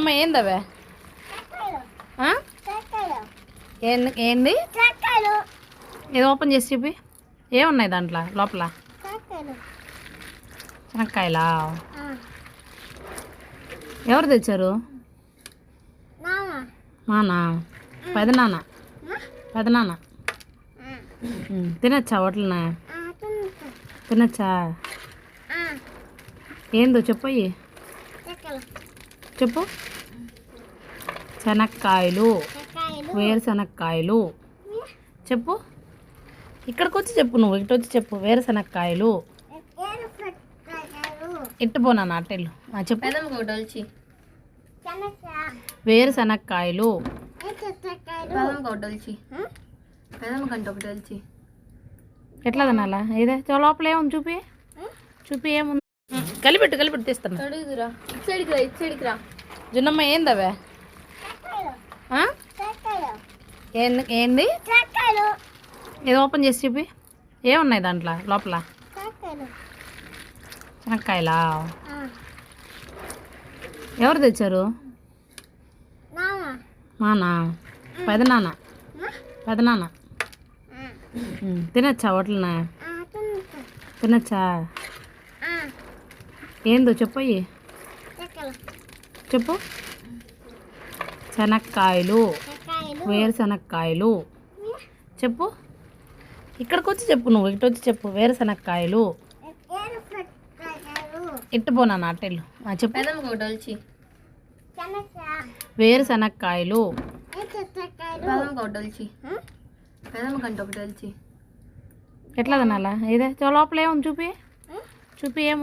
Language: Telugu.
అమ్మ ఏందవే ఏంది ఏదో ఓపెన్ చేసి చూపి ఏమున్నాయి దాంట్లో లోపల శనక్కాయలా ఎవరు తెచ్చారు మానా పెదనాన్న పెదనాన్న తినచ్చా హోటల్నా తినచ్చా ఏందో చెప్పయ్యి చెప్పు శనక్కాయలు వేరుశనక్కాయలు చెప్పు ఇక్కడికి వచ్చి చెప్పు నువ్వు ఇటు వచ్చి చెప్పు వేరుశనక్కాయలు ఇట్టుపోనా అట్టెళ్ళు చెప్పు వేరుశనక్కాయలు ఎట్లా తినాలా ఇదే లోపల ఏముంది చూపి చూపి ఏముంది కలిపెట్టు తీస్తాను జున్నమ్మ ఏందవే ఏంది ఏదో ఓపెన్ చేసి చూపి ఏమున్నాయి దాంట్లో లోపల శనక్కాయలా ఎవరు తెచ్చారు మానా పెదనాన్న పెదనాన్న తినచ్చా హోటల్నా తినచ్చా ఏందో చెప్పయ్యి చెప్పు శనక్కాయలు వేరుశనక్కాయలు చెప్పు ఇక్కడికి వచ్చి చెప్పు నువ్వు ఇటు వచ్చి చెప్పు వేరుశనక్కాయలు ఇట్టుపోనా అట్టెళ్ళు చెప్పు వేరుశనక్కాయలు ఎట్లా తినాలా ఇదే లోపల ఏముంది చూపి చూపి ఏముంది